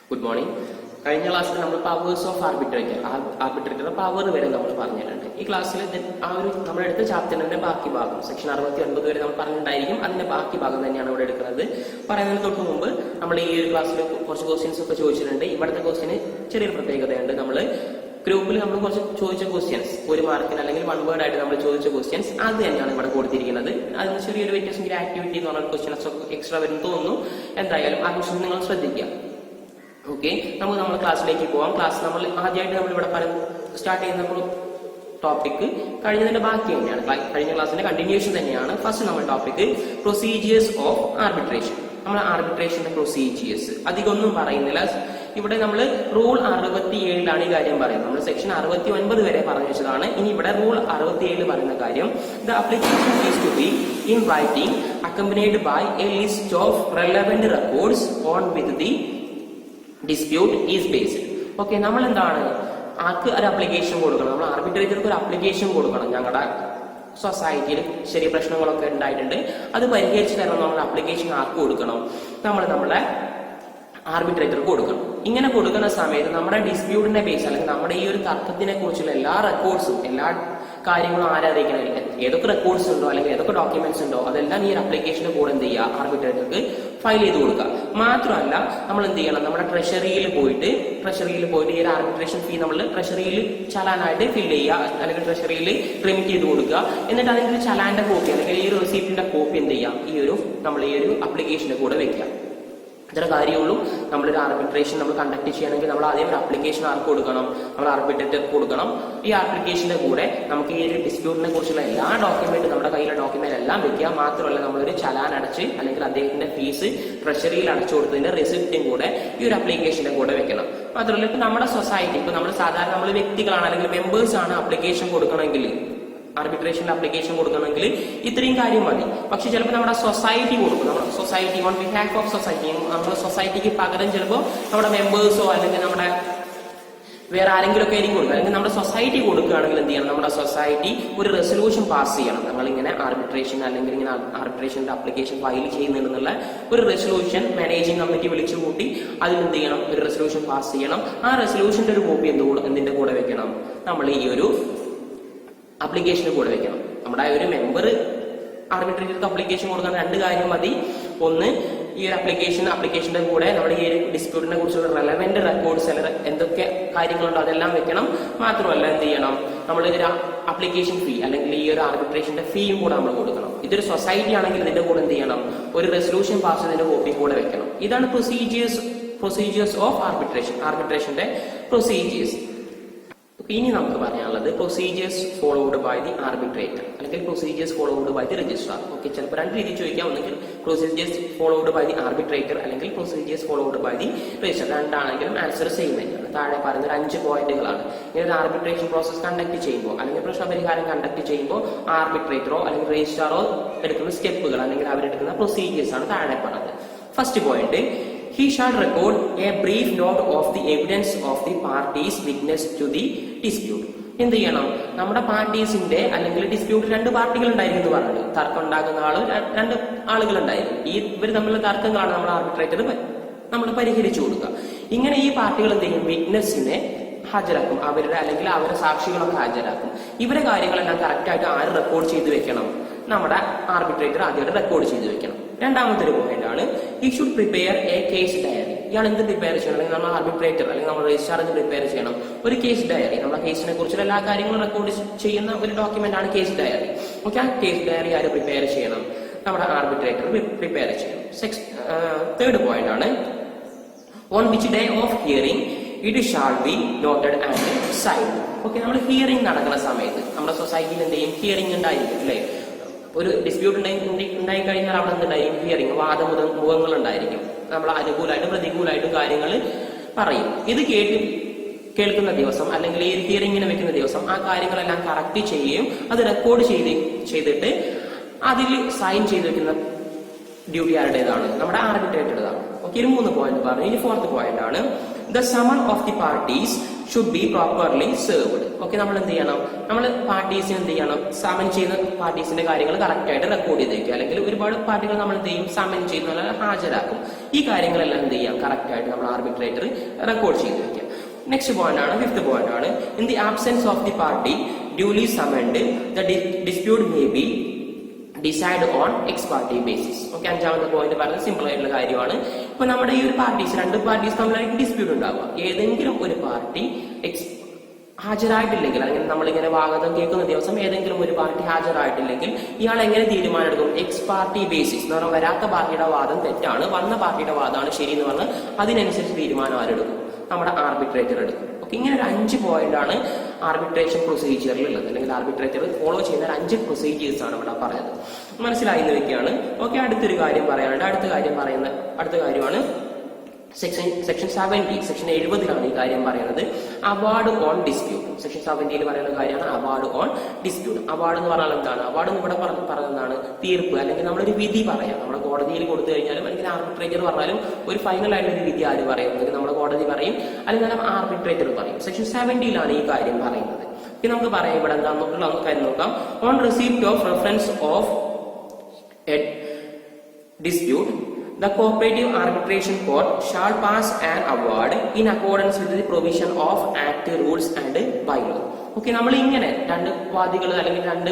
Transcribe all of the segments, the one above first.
Good morning. കഴിഞ്ഞ ക്ലാസ്സിൽ നമ്മൾ പവേഴ്സ് ഓഫ് ആർബിട്രേറ്റർ പവർ വരെ നമ്മൾ പറഞ്ഞിട്ടുണ്ട്. ഈ ക്ലാസ്സിൽ നമ്മൾ എടുത്ത ചാപ്റ്ററിന്റെ ബാക്കി ഭാഗം സെക്ഷൻ 69 വരെ നമ്മൾ പറഞ്ഞിട്ടുണ്ടായിരിക്കും. അതിന്റെ ബാക്കി ഭാഗം തന്നെയാണ് ഇവിടെ എടുക്കുന്നത്. പറയുന്നതിന് തൊട്ട് മുമ്പ് നമ്മൾ ഈ ഒരു ക്ലാസ്സിൽ കുറച്ച് ക്വസ്റ്റ്യൻസ് ഒക്കെ ചോദിച്ചിട്ടുണ്ട്. ഇവിടുത്തെ ക്വസ്റ്റ്യന് ചെറിയൊരു പ്രത്യേകതയുണ്ട്. നമ്മൾ ഗ്രൂപ്പിൽ നമ്മൾ കുറച്ച് ചോദിച്ച ക്വസ്റ്റ്യൻസ്, ഒരു മാർക്കിന് അല്ലെങ്കിൽ 1 വേർഡ് ആയിട്ട് നമ്മൾ ചോദിച്ച ക്വസ്റ്റ്യൻസ് അത് തന്നെയാണ് ഇവിടെ കൊടുത്തിരിക്കുന്നത്. അതിന് ചെറിയൊരു വ്യത്യാസം, ആക്ടിവിറ്റി എന്ന് പറഞ്ഞ ക്വസ്റ്റ്യൻസ് ഒക്കെ എക്സ്ട്രാ വരും തോന്നുന്നു. എന്തായാലും ആ ക്വസ്റ്റ്യൻ നിങ്ങൾ ശ്രദ്ധിക്കുക. ഓക്കെ, നമുക്ക് നമ്മുടെ ക്ലാസ്സിലേക്ക് പോവാം. ക്ലാസ് നമ്മൾ ആദ്യമായിട്ട് നമ്മൾ ഇവിടെ സ്റ്റാർട്ട് ചെയ്യുന്ന ടോപ്പിക് കഴിഞ്ഞതിന്റെ ബാക്കി തന്നെയാണ്, കഴിഞ്ഞ ക്ലാസ്സിന്റെ കണ്ടിന്യൂഷൻ തന്നെയാണ്. ഫസ്റ്റ് നമ്മൾ ടോപ്പിക് പ്രൊസീജിയേഴ്സ് ഓഫ് ആർബിട്രേഷൻ. നമ്മൾ ആർബിട്രേഷന്റെ പ്രൊസീജിയേഴ്സ് അധികം ഒന്നും പറയുന്നില്ല. ഇവിടെ നമ്മൾ റൂൾ 67 ഈ കാര്യം പറയുന്നത്. നമ്മൾ സെക്ഷൻ 69 വരെ പറഞ്ഞു വെച്ചതാണ്. ഇനി ഇവിടെ റൂൾ 67 പറയുന്ന കാര്യം, the application is to be in writing accompanied by a list of relevant records on with the dispute is based. Okay, നമ്മൾ എന്താണ് ആർക്ക് ഒരു അപ്ലിക്കേഷൻ കൊടുക്കണം, നമ്മൾ ആർബിട്രേറ്റർക്ക് ഒരു അപ്ലിക്കേഷൻ കൊടുക്കണം. ഞങ്ങളുടെ സൊസൈറ്റിയിൽ ചെറിയ പ്രശ്നങ്ങളൊക്കെ ഉണ്ടായിട്ടുണ്ട്, അത് പരിഹരിച്ചു തരണം. നമ്മൾ അപ്ലിക്കേഷൻ ആർക്ക് കൊടുക്കണം? നമ്മുടെ ആർബിട്രേറ്റർക്ക് കൊടുക്കണം. ഇങ്ങനെ കൊടുക്കുന്ന സമയത്ത് നമ്മുടെ ഡിസ്പ്യൂട്ടിന്റെ ബേസ് അല്ലെങ്കിൽ നമ്മുടെ ഈ ഒരു തർക്കത്തിനെ കുറിച്ചുള്ള എല്ലാ റെക്കോർഡ്സും, എല്ലാ കാര്യങ്ങളും ആരാധിക്കണം, ഏതൊക്കെ റെക്കോർഡ്സ് ഉണ്ടോ അല്ലെങ്കിൽ ഏതൊക്കെ ഡോക്യുമെന്റ്സ് ഉണ്ടോ അതെല്ലാം ഈ ഒരു അപ്ലിക്കേഷന്റെ കൂടെ എന്ത് ചെയ്യുക, ആർബിട്രേറ്റർക്ക് ഫയൽ ചെയ്ത് കൊടുക്കുക. മാത്രമല്ല നമ്മൾ എന്ത് ചെയ്യണം, നമ്മുടെ ട്രഷറിയിൽ പോയിട്ട് ഈ ഒരു ആർബിട്രേഷൻ ഫീ നമ്മൾ ട്രഷറിയിൽ ചലാനായിട്ട് ഫിൽ ചെയ്യുക അല്ലെങ്കിൽ ട്രഷറിയിൽ റിമിറ്റ് ചെയ്ത് കൊടുക്കുക. എന്നിട്ട് അതിന്റെ ഒരു ചലാന്റെ കോപ്പി അല്ലെങ്കിൽ ഈ ഒരു റെസിപ്റ്റിന്റെ കോപ്പി എന്ത് ചെയ്യാം, നമ്മൾ ഈ ഒരു അപ്ലിക്കേഷന്റെ കൂടെ വെക്കുക. ഇത്ര കാര്യമുള്ളൂ. നമ്മളൊരു ആർബിട്രേഷൻ നമ്മൾ കണ്ടക്ട് ചെയ്യണമെങ്കിൽ നമ്മൾ ആദ്യം ഒരു അപ്ലിക്കേഷൻ ആർക്ക് കൊടുക്കണം, നമ്മൾ ആർബിട്രേറ്റർക്ക് കൊടുക്കണം. ഈ ആപ്ലിക്കേഷന്റെ കൂടെ നമുക്ക് ഈ ഒരു ഡിസ്പ്യൂട്ടിനെ കുറിച്ചുള്ള എല്ലാ ഡോക്യുമെന്റും, നമ്മുടെ കയ്യിലെ ഡോക്യുമെന്റ് എല്ലാം വെക്കുക. മാത്രമല്ല നമ്മളൊരു ചലാൻ അടച്ച് അല്ലെങ്കിൽ അദ്ദേഹത്തിന്റെ ഫീസ് ട്രഷറിയിൽ അടച്ചു കൊടുത്തതിന്റെ റെസിപ്റ്റും കൂടെ ഈ ഒരു അപ്ലിക്കേഷന്റെ കൂടെ വെക്കണം. മാത്രമല്ല ഇപ്പൊ നമ്മുടെ സൊസൈറ്റി, ഇപ്പൊ നമ്മൾ സാധാരണ നമ്മൾ വ്യക്തികളാണ് അല്ലെങ്കിൽ മെമ്പേഴ്സ് ആണ് അപ്ലിക്കേഷൻ കൊടുക്കണമെങ്കിൽ, ആർബിട്രേഷനിൽ അപ്ലിക്കേഷൻ കൊടുക്കണമെങ്കിൽ ഇത്രയും കാര്യം മതി. പക്ഷെ ചിലപ്പോൾ നമ്മുടെ സൊസൈറ്റി കൊടുക്കും, നമ്മുടെ society on behalf of society, നമ്മുടെ സൊസൈറ്റിക്ക് പകരം ചിലപ്പോൾ നമ്മുടെ മെമ്പേഴ്സോ അല്ലെങ്കിൽ നമ്മുടെ വേറെ ആരെങ്കിലും ഒക്കെ ആയിരിക്കും കൊടുക്കുക. അല്ലെങ്കിൽ നമ്മുടെ സൊസൈറ്റി കൊടുക്കുകയാണെങ്കിൽ എന്ത് ചെയ്യണം, നമ്മുടെ സൊസൈറ്റി ഒരു റെസൊല്യൂഷൻ പാസ് ചെയ്യണം. നമ്മളിങ്ങനെ ആർബിട്രേഷൻ അല്ലെങ്കിൽ ഇങ്ങനെ ആർബിട്രേഷന്റെ അപ്ലിക്കേഷൻ ഫയൽ ചെയ്യുന്നുണ്ടെന്നുള്ള ഒരു റെസൊല്യൂഷൻ മാനേജിംഗ് കമ്മിറ്റി വിളിച്ചു കൂട്ടി അതിനെന്ത് ചെയ്യണം, ഒരു റെസൊല്യൂഷൻ പാസ് ചെയ്യണം. ആ റെസൊല്യൂഷന്റെ ഒരു കോപ്പി എന്തിന്റെ കൂടെ വെക്കണം, നമ്മൾ ഈ ഒരു അപ്ലിക്കേഷന് കൂടെ വെക്കണം. നമ്മുടെ ഒരു മെമ്പർ ആർബിട്രേറ്റർക്ക് അപ്ലിക്കേഷൻ കൊടുക്കാൻ 2 കാര്യം മതി. ഒന്ന്, ഈ ഒരു അപ്ലിക്കേഷന്റെ കൂടെ നമ്മുടെ ഈ ഒരു ഡിസ്പ്യൂട്ടിനെ കുറിച്ചുള്ള റെലവന്റ് റെക്കോർഡ്സ് എന്തൊക്കെ കാര്യങ്ങളുണ്ടോ അതെല്ലാം വെക്കണം. മാത്രമല്ല എന്ത് ചെയ്യണം, നമ്മളിതൊരു അപ്ലിക്കേഷൻ ഫീ അല്ലെങ്കിൽ ഈ ഒരു ആർബിട്രേഷന്റെ ഫീയും കൂടെ നമ്മൾ കൊടുക്കണം. ഇതൊരു സൊസൈറ്റി ആണെങ്കിൽ ഇതിന്റെ കൂടെ എന്ത് ചെയ്യണം, ഒരു റെസൊല്യൂഷൻ പാസ് ചെയ്തതിന്റെ കോപ്പി കൂടെ വെക്കണം. ഇതാണ് പ്രൊസീജിയേഴ്സ് ഓഫ് ആർബിട്രേഷന്റെ പ്രൊസീജിയേഴ്സ്. ഇനി നമുക്ക് പറയാനുള്ളത് procedures followed by the arbitrator അല്ലെങ്കിൽ procedures followed by the registrar. Okay, ചിലപ്പോൾ 2 രീതി ചോദിക്കാം. ഒന്നെങ്കിൽ procedures followed by the arbitrator അല്ലെങ്കിൽ procedures followed by the registrar. രണ്ടാണെങ്കിലും ആൻസർ സെയിം തന്നെയാണ്. താഴെ പറയുന്ന 5 പോയിന്റുകളാണ്. ഇങ്ങനെ ഒരു ആർബിട്രേഷൻ പ്രോസസ് കണ്ടക്ട് ചെയ്യുമ്പോൾ അല്ലെങ്കിൽ പ്രശ്നപരിഹാരം കണ്ടക്ട് ചെയ്യുമ്പോൾ ആർബിട്രേറ്ററോ അല്ലെങ്കിൽ രജിസ്ട്രാറോ എടുക്കുന്ന സ്റ്റെപ്പുകൾ അല്ലെങ്കിൽ അവരെടുക്കുന്ന പ്രൊസീജിയേഴ്സ് ആണ് താഴെ പറഞ്ഞത്. First point, he shall record a brief note of the evidence of the parties witness to the dispute. എന്ത് ചെയ്യണം, നമ്മുടെ പാർട്ടീസിന്റെ അല്ലെങ്കിൽ ഡിസ്പ്യൂട്ട് 2 പാർട്ടികൾ ഉണ്ടായിരിക്കും എന്ന് പറഞ്ഞു. തർക്കം ഉണ്ടാക്കുന്ന 2 ആളുകൾ ഉണ്ടായിരിക്കും. ഇവർ തമ്മിലുള്ള തർക്കങ്ങളാണ് നമ്മൾ ആർബിട്രേറ്റർ നമ്മൾ പരിഹരിച്ചു കൊടുക്കുക. ഇങ്ങനെ ഈ പാർട്ടികൾ എന്ത് ചെയ്യും, വിറ്റ്നസിനെ ഹാജരാക്കും, അവരുടെ സാക്ഷികളൊക്കെ ഹാജരാക്കും. ഇവരെ കാര്യങ്ങളെല്ലാം കറക്റ്റ് ആയിട്ട് ആര് റെക്കോർഡ് ചെയ്ത് വെക്കണം, നമ്മുടെ ആർബിട്രേറ്റർ ആദ്യമായിട്ട് റെക്കോർഡ് ചെയ്ത് വെക്കണം. രണ്ടാമത്തെ ഒരു പോയിന്റ് ആണ്, he should prepare a case diary. ഇയാൾ എന്ത് പ്രിപ്പയർ ചെയ്യണം, അല്ലെങ്കിൽ നമ്മൾ ആർബിട്രേറ്റർ അല്ലെങ്കിൽ നമ്മൾ രജിസ്ട്രാർ പ്രിപ്പയർ ചെയ്യണം ഒരു കേസ് ഡയറി. നമ്മുടെ കേസിനെ കുറിച്ചുള്ള എല്ലാ കാര്യങ്ങളും റെക്കോർഡ് ചെയ്യുന്ന ഒരു ഡോക്യുമെന്റ് ആണ് കേസ് ഡയറി. ഓക്കെ, ആ കേസ് ഡയറി ആര് പ്രിപ്പയർ ചെയ്യണം, നമ്മുടെ ആർബിട്രേറ്റർ പ്രിപ്പയർ ചെയ്യണം. തേർഡ് പോയിന്റ് ആണ്, on which day of hearing it shall be noted and signed. Okay, നമ്മൾ ഹിയറിംഗ് നടക്കുന്ന സമയത്ത് നമ്മുടെ സൊസൈറ്റിയിൽ എന്ത് ചെയ്യും, ഹിയറിംഗ് ഉണ്ടായിരിക്കും അല്ലെ. ഒരു ഡിസ്പ്യൂട്ട് ഉണ്ടായി കഴിഞ്ഞാൽ അവിടെ എന്തുണ്ടായിരിക്കും, ഹിയറിംഗ്, വാദമുഖങ്ങൾ ഉണ്ടായിരിക്കും. നമ്മൾ അനുകൂലമായിട്ടും പ്രതികൂലമായിട്ടും കാര്യങ്ങൾ പറയും. ഇത് കേൾക്കുന്ന ദിവസം അല്ലെങ്കിൽ ഈ ഹിയറിംഗിന് വെക്കുന്ന ദിവസം ആ കാര്യങ്ങളെല്ലാം കറക്റ്റ് ചെയ്യുകയും അത് റെക്കോർഡ് ചെയ്തിട്ട് അതിൽ സൈൻ ചെയ്ത് വെക്കുന്ന ഡ്യൂട്ടി ആരുടേതാണ്, നമ്മുടെ ആർബിട്രേറ്ററുടേതാണ്. ഓക്കെ, 3 പോയിന്റ് പറഞ്ഞു. ഇനി 4th പോയിന്റ് ആണ്, the summon of the parties should be properly served. Okay, നമ്മൾ എന്ത് ചെയ്യണം, നമ്മൾ പാർട്ടീസിന് എന്ത് ചെയ്യണം, സമൻ ചെയ്യുന്ന പാർട്ടീസിന്റെ കാര്യങ്ങൾ കറക്റ്റ് ആയിട്ട് റെക്കോർഡ് ചെയ്ത് വെക്കുക. അല്ലെങ്കിൽ ഒരുപാട് പാർട്ടികൾ നമ്മൾ എന്ത് ചെയ്യും, സമൻ ചെയ്യുന്ന ഹാജരാക്കും. ഈ കാര്യങ്ങളെല്ലാം എന്ത് ചെയ്യാം, കറക്റ്റ് ആയിട്ട് നമ്മൾ ആർബിട്രേറ്റർ റെക്കോർഡ് ചെയ്ത് വെക്കുക. നെക്സ്റ്റ് പോയിന്റ് ആണ്, ഫിഫ്ത് പോയിന്റ് ആണ്, in the absence of the party duly summoned the dispute may be decide on ex parte basis. Okay, അഞ്ചാമത്തെ പോയിന്റ് പറഞ്ഞത് സിമ്പിൾ ആയിട്ടുള്ള കാര്യമാണ്. ഇപ്പൊ നമ്മുടെ ഈ ഒരു പാർട്ടീസ്, രണ്ട് പാർട്ടീസ് തമ്മിലായിട്ട് ഡിസ്പ്യൂട്ട് ഉണ്ടാവുക. ഏതെങ്കിലും ഒരു പാർട്ടി ഹാജരായിട്ടില്ലെങ്കിൽ, അല്ലെങ്കിൽ നമ്മളിങ്ങനെ വാദം കേൾക്കുന്ന ദിവസം ഏതെങ്കിലും ഒരു പാർട്ടി ഹാജരായിട്ടില്ലെങ്കിൽ ഇയാൾ എങ്ങനെ തീരുമാനം എടുക്കും, എക്സ് പാർട്ടി ബേസിസ് എന്ന് പറഞ്ഞാൽ വരാത്ത പാർട്ടിയുടെ വാദം തെറ്റാണ്, വന്ന പാർട്ടിയുടെ വാദമാണ് ശരി എന്ന് പറഞ്ഞാൽ അതിനനുസരിച്ച് തീരുമാനം ആരെടുക്കും, നമ്മുടെ ആർബിട്രേറ്റർ എടുക്കും. ഓക്കെ, ഇങ്ങനെ ഒരു 5 പോയിന്റ് ആണ് ആർബിട്രേഷൻ പ്രൊസീജിയറിൽ ഉള്ളത്, അല്ലെങ്കിൽ ആർബിട്രേറ്റർ ഫോളോ ചെയ്യുന്ന 5 പ്രൊസീജിയേഴ്സ് ആണ് ഇവിടെ പറയുന്നത്. മനസ്സിലായി എന്ന് വെക്കുകയാണ്. ഓക്കെ, അടുത്തൊരു കാര്യം പറയാനുണ്ട്. അടുത്ത കാര്യമാണ് സെക്ഷൻ 70. സെക്ഷൻ 70 ഈ കാര്യം പറയുന്നത് അവാർഡ് ഓൺ ഡിസ്പ്യൂട്ട്. സെക്ഷൻ 70 പറയുന്ന കാര്യമാണ് അവാർഡ് ഓൺ ഡിസ്പ്യൂട്ട്. അവാർഡ് എന്ന് പറഞ്ഞാൽ എന്താണ്, അവാർഡ് എന്ന് ഇവിടെ പറഞ്ഞതാണ് തീർപ്പ്, അല്ലെങ്കിൽ നമ്മളൊരു വിധി പറയാം. നമ്മുടെ കോടതിയിൽ കൊടുത്തു കഴിഞ്ഞാലും അല്ലെങ്കിൽ ആർബിട്രേറ്റർ പറഞ്ഞാലും ഒരു ഫൈനൽ ആയിട്ടുള്ള ഒരു വിധി ആര് പറയും, അല്ലെങ്കിൽ നമ്മുടെ കോടതി പറയും, അല്ലെങ്കിൽ നമ്മൾ ആർബിട്രേറ്റർ പറയും. സെക്ഷൻ 70 ഈ കാര്യം പറയുന്നത്. ഇനി നമുക്ക് പറയാം ഇവിടെ എന്താണെന്നുള്ള നമുക്ക് കാര്യം നോക്കാം. On receipt of reference of A dispute, the cooperative arbitration court shall pass an award in accordance with the provision of Act, rules and bylaw. Okay, നമ്മൾ ഇങ്ങനെ രണ്ട് വാദികൾ അല്ലെങ്കിൽ രണ്ട്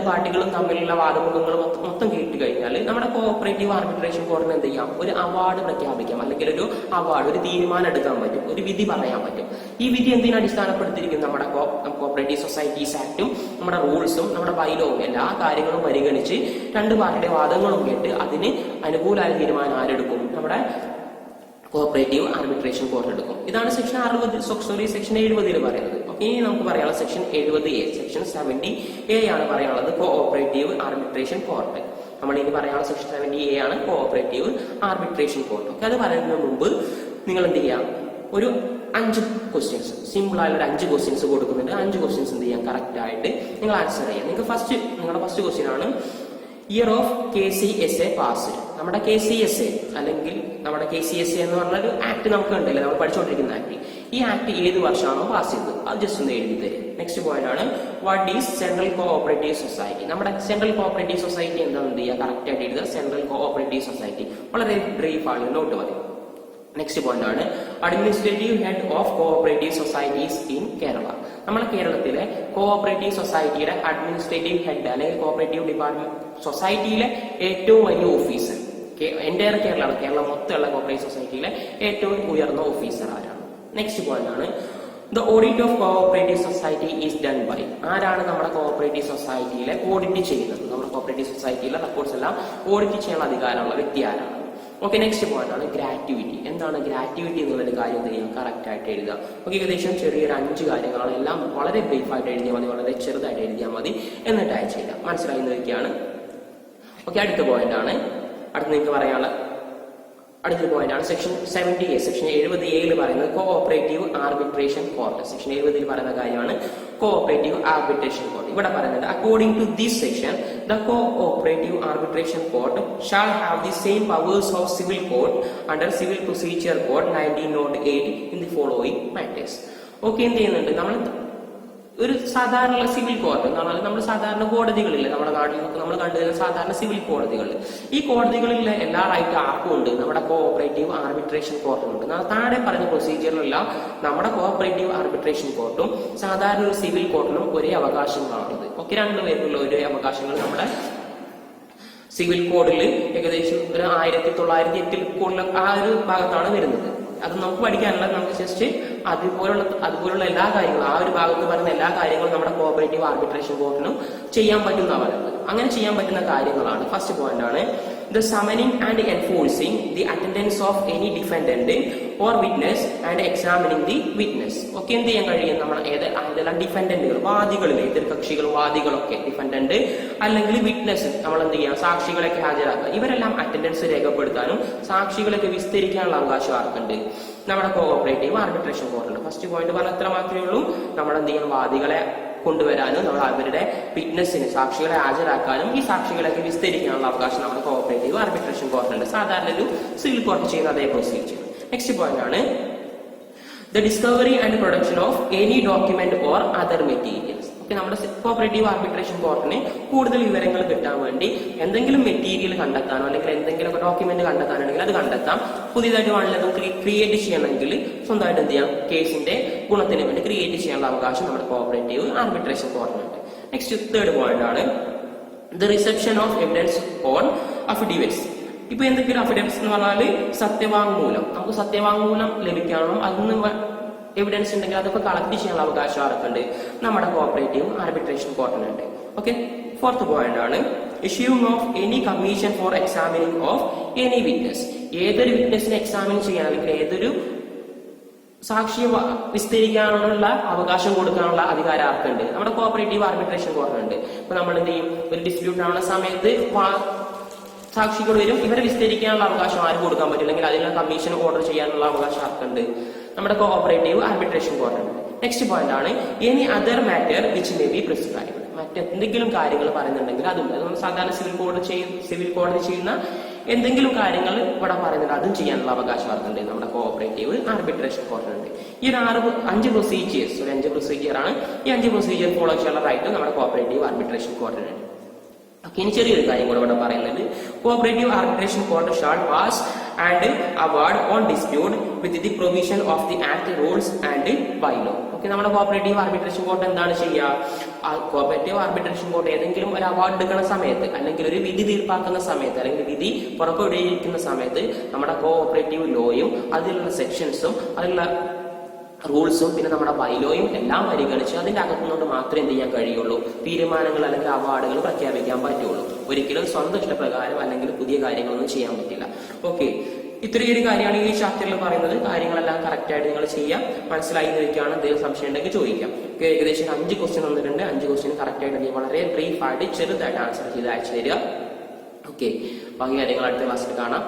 പാർട്ടികളും തമ്മിലുള്ള വാദമുഖങ്ങളും മൊത്തം കേട്ട് കഴിഞ്ഞാൽ നമ്മുടെ കോഓപ്പറേറ്റീവ് ആർബിട്രേഷൻ കോർട്ടിന് എന്ത് ചെയ്യാം, ഒരു അവാർഡ് പ്രഖ്യാപിക്കാം, അല്ലെങ്കിൽ ഒരു തീരുമാനം എടുക്കാൻ പറ്റും, ഒരു വിധി പറയാൻ പറ്റും. ഈ വിധി എന്തിനെ അടിസ്ഥാനപ്പെടുത്തിയിരിക്കും, നമ്മുടെ കോഓപ്പറേറ്റീവ് സൊസൈറ്റീസ് ആക്ടും നമ്മുടെ റൂൾസും നമ്മുടെ ബൈലോവും എല്ലാ കാര്യങ്ങളും പരിഗണിച്ച് രണ്ട് പാർട്ടിയുടെ വാദങ്ങളും കേട്ട് അതിന് അനുകൂലമായ തീരുമാനം ആരെടുക്കും, നമ്മുടെ കോഓപ്പറേറ്റീവ് ആർബിട്രേഷൻ കോർട്ട് എടുക്കും. ഇതാണ് സെക്ഷൻ 70 പറയുന്നത്. ഓക്കെ, ഇനി നമുക്ക് പറയാനുള്ള സെക്ഷൻ 70A. സെക്ഷൻ 70A ആണ് പറയാനുള്ളത് കോഓപ്പറേറ്റീവ് ആർബിട്രേഷൻ കോർട്ട്. നമ്മൾ ഇനി പറയാനുള്ള സെക്ഷൻ 70A ആണ് കോഓപ്പറേറ്റീവ് ആർബിട്രേഷൻ കോർട്ട്. ഓക്കെ, അത് പറയുന്നതിന് മുമ്പ് നിങ്ങൾ എന്ത് ചെയ്യാം, ഒരു 5 ക്വസ്റ്റ്യൻസ്, സിമ്പിൾ ആയുള്ള 5 ക്വസ്റ്റ്യൻസ് കൊടുക്കുന്നുണ്ട്. 5 ക്വസ്റ്റ്യൻസ് എന്ത് ചെയ്യാം, കറക്റ്റ് ആയിട്ട് നിങ്ങൾ ആൻസർ ചെയ്യാം. നിങ്ങളുടെ ഫസ്റ്റ് ക്വസ്റ്റ്യൻ ആണ് ഇയർ ഓഫ് KCSA പാസ്ഡ്. നമ്മുടെ KCSA അല്ലെങ്കിൽ നമ്മുടെ KCSA എന്ന് പറഞ്ഞൊരു ആക്ട് നമുക്ക് ഉണ്ടല്ലേ, നമ്മൾ പഠിച്ചുകൊണ്ടിരിക്കുന്ന ആക്ട്. ഈ ആക്ട് ഏത് വർഷമാണോ പാസ് ചെയ്തത് അത് ജസ്റ്റ് ഒന്ന് എഴുതി തരും. നെക്സ്റ്റ് പോയിന്റ് ആണ് what is central cooperative society. നമ്മുടെ സെൻട്രൽ കോഓപ്പറേറ്റീവ് സൊസൈറ്റി എന്താണെന്ന് ചെയ്യുക, കറക്റ്റ് ആയിട്ട് എഴുതുക. സെൻട്രൽ കോഓപ്പറേറ്റീവ് സൊസൈറ്റി വളരെ ബ്രീഫ് ആണ്, നോട്ട് മതി. നെക്സ്റ്റ് പോയിന്റ് ആണ് administrative head of cooperative societies in Kerala. നമ്മുടെ കേരളത്തിലെ കോഓപ്പറേറ്റീവ് സൊസൈറ്റിയുടെ അഡ്മിനിസ്ട്രേറ്റീവ് ഹെഡ് അല്ലെങ്കിൽ കോഓപ്പറേറ്റീവ് ഡിപ്പാർട്ട്മെന്റ് സൊസൈറ്റിയിലെ ഏറ്റവും വലിയ ഓഫീസർ, എൻ്റയർ കേരളം മൊത്തമുള്ള കോഓപ്പറേറ്റീവ് സൊസൈറ്റിയിലെ ഏറ്റവും ഉയർന്ന ഓഫീസർ ആരാണ്. നെക്സ്റ്റ് പോയിന്റ് ആണ് the audit of cooperative society is done by. ആരാണ് നമ്മുടെ കോഓപ്പറേറ്റീവ് സൊസൈറ്റിയിലെ ഓഡിറ്റ് ചെയ്യുന്നത്, നമ്മുടെ കോഓപ്പറേറ്റീവ് സൊസൈറ്റിയിലെ റെക്കോർഡ്സ് എല്ലാം ഓഡിറ്റ് ചെയ്യാനുള്ള അധികാരമുള്ള വ്യക്തി ആരാണ്. ഓക്കെ, നെക്സ്റ്റ് പോയിന്റ് ആണ് ഗ്രാറ്റുവിറ്റി. എന്താണ് ഗ്രാറ്റുവിറ്റി എന്നുള്ളൊരു കാര്യം ചെയ്യാം, കറക്റ്റ് ആയിട്ട് എഴുതുക. ഓക്കെ, ഏകദേശം ചെറിയൊരു 5 കാര്യങ്ങളാണ്, എല്ലാം വളരെ ബ്രീഫ് ആയിട്ട് എഴുതിയാൽ മതി, വളരെ ചെറുതായിട്ട് എഴുതിയാൽ മതി, എന്നിട്ട് അയച്ചു തരാം. മനസ്സിലായി വയ്ക്കുകയാണ്. ഓക്കെ, അടുത്ത പോയിന്റ് ആണ്, നിങ്ങൾക്ക് പറയാനുള്ള അടുത്ത പോയിന്റ് ആണ് സെക്ഷൻ 70A. സെക്ഷൻ 70A പറയുന്നത് കോഓപ്പറേറ്റീവ് ആർബിട്രേഷൻ കോർട്ട്. സെക്ഷൻ 70 പറയുന്ന കാര്യമാണ് കോഓപ്പറേറ്റീവ് ആർബിട്രേഷൻ കോർട്ട്. ഇവിടെ പറയുന്നത് according to this section the cooperative arbitration court shall have the same powers of civil court under civil procedure code 1908 in the following matters. Okay, എന്ത് ചെയ്യുന്നുണ്ട്, നമ്മൾ ഒരു സാധാരണ civil court എന്ന് പറഞ്ഞാൽ നമ്മൾ സാധാരണ കോടതികളില്ല, നമ്മുടെ നാട്ടിൽ നമ്മൾ കണ്ടുവരുന്ന സാധാരണ സിവിൽ കോടതികൾ. ഈ കോടതികളിലെ എല്ലാ റൈറ്റ് ആർക്കും ഉണ്ട്, നമ്മുടെ കോഓപ്പറേറ്റീവ് ആർബിട്രേഷൻ കോർട്ടിനുണ്ട്. താഴെ പറഞ്ഞ പ്രൊസീജിയറിലെല്ലാം നമ്മുടെ കോഓപ്പറേറ്റീവ് ആർബിട്രേഷൻ കോർട്ടും സാധാരണ ഒരു സിവിൽ കോർട്ടിനും ഒരേ അവകാശങ്ങളാണുള്ളത്. ഓക്കെ, രണ്ടുപേർക്കുള്ള ഒരേ അവകാശങ്ങൾ നമ്മുടെ സിവിൽ കോഡിൽ ഏകദേശം ഒരു 1908 ആ ഒരു ഭാഗത്താണ് വരുന്നത്. അത് നമുക്ക് പഠിക്കാനുള്ള, നമുക്ക് ജസ്റ്റ് അതുപോലുള്ള എല്ലാ കാര്യങ്ങളും, ആ ഒരു ഭാഗത്ത് പറയുന്ന എല്ലാ കാര്യങ്ങളും നമ്മുടെ കോഓപ്പറേറ്റീവ് ആർബിട്രേഷൻ കോർട്ടിനും ചെയ്യാൻ പറ്റുന്ന പറയുന്നത്. അങ്ങനെ ചെയ്യാൻ പറ്റുന്ന കാര്യങ്ങളാണ്. ഫസ്റ്റ് പോയിന്റ് ആണ് the summoning and enforcing the attendance of any defendant or witness and examining the witness. Okay, എന്ത് ചെയ്യാൻ കഴിയും, നമ്മൾ ഏതെല്ലാം ഡിഫൻഡന്റുകൾ, വാദികളിലെ എതിർകക്ഷികൾ, വാദികളൊക്കെ ഡിഫൻഡന്റ് അല്ലെങ്കിൽ വിറ്റ്നസ്, നമ്മൾ എന്ത് ചെയ്യാം, സാക്ഷികളൊക്കെ ഹാജരാക്കുക. ഇവരെല്ലാം അറ്റൻഡൻസ് രേഖപ്പെടുത്താനും സാക്ഷികളൊക്കെ വിസ്തരിക്കാനുള്ള അവകാശം ആർക്കുണ്ട്, നമ്മുടെ കോഓപ്പറേറ്റീവ് ആർബിട്രേഷൻ കോർട്ടുണ്ട്. ഫസ്റ്റ് പോയിന്റ് പറഞ്ഞാൽ എത്ര മാത്രമേ ഉള്ളൂ, നമ്മൾ എന്ത് ചെയ്യണം, വാദികളെ കൊണ്ടുവരാനും നമ്മൾ അവരുടെ വിറ്റ്നസിന് സാക്ഷികളെ ഹാജരാക്കാനും ഈ സാക്ഷികളൊക്കെ വിസ്തരിക്കാനുള്ള അവകാശം നമ്മുടെ കോഓപ്പറേറ്റീവ് ആർബിട്രേഷൻ കോർട്ടുണ്ട്. സാധാരണ ഒരു സിവിൽ കോർട്ട് ചെയ്യുന്ന അതേ പ്രൊസീജിയർ. നെക്സ്റ്റ് പോയിന്റ് ആണ് the discovery and production of any document or other materials. Okay, നമ്മുടെ കോഓപ്പറേറ്റീവ് ആർബിട്രേഷൻ കോർട്ടിന് കൂടുതൽ വിവരങ്ങൾ കിട്ടാൻ വേണ്ടി എന്തെങ്കിലും മെറ്റീരിയൽ കണ്ടെത്താനോ അല്ലെങ്കിൽ എന്തെങ്കിലും ഡോക്യുമെന്റ് കണ്ടെത്താനുണ്ടെങ്കിൽ അത് കണ്ടെത്താം. പുതിയതായിട്ട് വേണമെങ്കിൽ ക്രിയേറ്റ് ചെയ്യണമെങ്കിൽ സ്വന്തമായിട്ട് എന്ത് ചെയ്യാം, കേസിന്റെ ഗുണത്തിന് വേണ്ടി ക്രിയേറ്റ് ചെയ്യാനുള്ള അവകാശം നമ്മുടെ കോഓപ്പറേറ്റീവ് ആർബിട്രേഷൻ കോർട്ടിനുണ്ട്. നെക്സ്റ്റ് തേർഡ് പോയിന്റ് ആണ് the reception of evidence on affidavits. ഇപ്പൊ എന്തൊക്കെയാണ് അഫിഡവിറ്റ്സ് എന്ന് പറഞ്ഞാൽ സത്യവാങ്മൂലം. നമുക്ക് സത്യവാങ്മൂലം ലഭിക്കാനോ അതിന് എവിഡൻസ് ഉണ്ടെങ്കിൽ അതൊക്കെ കളക്ട് ചെയ്യാനുള്ള അവകാശം ആർക്കുണ്ട്, നമ്മുടെ കോഓപ്പറേറ്റീവ് ആർബിട്രേഷൻ കോർട്ടിനുണ്ട്. ഓക്കെ, ഫോർത്ത് പോയിന്റ് ആണ് issuing of any commission for examining of any witness. ഏതൊരു വിറ്റ്നസിനെ എക്സാമിൻ ചെയ്യാൻ അല്ലെങ്കിൽ ഏതൊരു സാക്ഷിയെ വിസ്തരിക്കാനുള്ള അവകാശം കൊടുക്കാനുള്ള അധികാരം ആർക്കുണ്ട്, നമ്മുടെ കോഓപ്പറേറ്റീവ് ആർബിട്രേഷൻ കോർട്ടിനുണ്ട്. ഇപ്പൊ നമ്മൾ എന്ത് ചെയ്യും, ഒരു ഡിസ്പ്യൂട്ട് ആവുന്ന സമയത്ത് സാക്ഷികൾ വരും, ഇവരെ വിസ്തരിക്കാനുള്ള അവകാശം ആർക്ക് കൊടുക്കാൻ പറ്റും, അല്ലെങ്കിൽ അതിനുള്ള കമ്മീഷൻ ഓർഡർ ചെയ്യാനുള്ള അവകാശം ആർക്കുണ്ട്, നമ്മുടെ കോഓപ്പറേറ്റീവ് ആർബിട്രേഷൻ കോർട്ടിനുണ്ട്. നെക്സ്റ്റ് പോയിന്റ് ആണ് any other matter which may be prescribed. മറ്റെന്തെങ്കിലും കാര്യങ്ങൾ പറയുന്നുണ്ടെങ്കിൽ അതുണ്ട്. നമ്മൾ സാധാരണ സിവിൽ കോടതി ചെയ്യുന്ന എന്തെങ്കിലും കാര്യങ്ങൾ ഇവിടെ പറയുന്നുണ്ട്, അതും ചെയ്യാനുള്ള അവകാശം ആർക്കുണ്ട്, നമ്മുടെ കോഓപ്പറേറ്റീവ് ആർബിട്രേഷൻ കോർട്ടിനുണ്ട്. ഈ ഒരു 5 പ്രൊസീജിയർ ആണ്. ഈ 5 പ്രൊസീജിയർ ഫോളോ ചെയ്യാനുള്ള റൈറ്റ് നമ്മുടെ കോഓപ്പറേറ്റീവ് ആർബിട്രേഷൻ കോർട്ടിനുണ്ട്. ഇനി ചെറിയൊരു കാര്യം കൂടെ ഇവിടെ പറയുന്നത്, cooperative arbitration court shall pass and award on dispute with the provision of the act rules and by law. Okay, നമ്മുടെ കോഓപ്പറേറ്റീവ് ആർബിട്രേഷൻ കോർട്ട് എന്താണ് ചെയ്യുക, കോഓപ്പറേറ്റീവ് ആർബിട്രേഷൻ കോർട്ട് ഏതെങ്കിലും ഒരു അവാർഡ് എടുക്കുന്ന സമയത്ത് അല്ലെങ്കിൽ ഒരു വിധി തീർപ്പാക്കുന്ന സമയത്ത് അല്ലെങ്കിൽ വിധി പുറപ്പെടുവിക്കുന്ന സമയത്ത് നമ്മുടെ കോഓപ്പറേറ്റീവ് ലോയും അതിലുള്ള സെക്ഷൻസും അതിലുള്ള റൂൾസും പിന്നെ നമ്മുടെ ബൈലോയും എല്ലാം പരിഗണിച്ച് അതിന്റെ അകത്തുനിന്നുകൊണ്ട് മാത്രമേ എന്ത് ചെയ്യാൻ കഴിയുള്ളൂ, തീരുമാനങ്ങൾ അല്ലെങ്കിൽ അവാർഡുകൾ പ്രഖ്യാപിക്കാൻ പറ്റുള്ളൂ. ഒരിക്കലും സ്വന്തം ഇഷ്ടപ്രകാരം അല്ലെങ്കിൽ പുതിയ കാര്യങ്ങളൊന്നും ചെയ്യാൻ പറ്റില്ല. ഓക്കെ, ഇത്രയും ഒരു കാര്യമാണ് ഈ ചാപ്റ്ററിൽ പറയുന്നത്. കാര്യങ്ങളെല്ലാം കറക്റ്റ് ആയിട്ട് നിങ്ങൾ ചെയ്യാം. മനസ്സിലായി നിൽക്കുകയാണ്, എന്തെങ്കിലും സംശയം ഉണ്ടെങ്കിൽ ചോദിക്കാം. ഏകദേശം 5 ക്വസ്റ്റ്യൻ വന്നിട്ടുണ്ട്. 5 ക്വസ്റ്റ്യൻ കറക്റ്റ് ആയിട്ട് വളരെ ബ്രീഫ് ആയിട്ട് ചെറുതായിട്ട് ആൻസർ ചെയ്ത് അയച്ചു തരിക. ഓക്കെ, ബാക്കി കാര്യങ്ങൾ അടുത്ത ക്ലാസ്സിൽ കാണാം.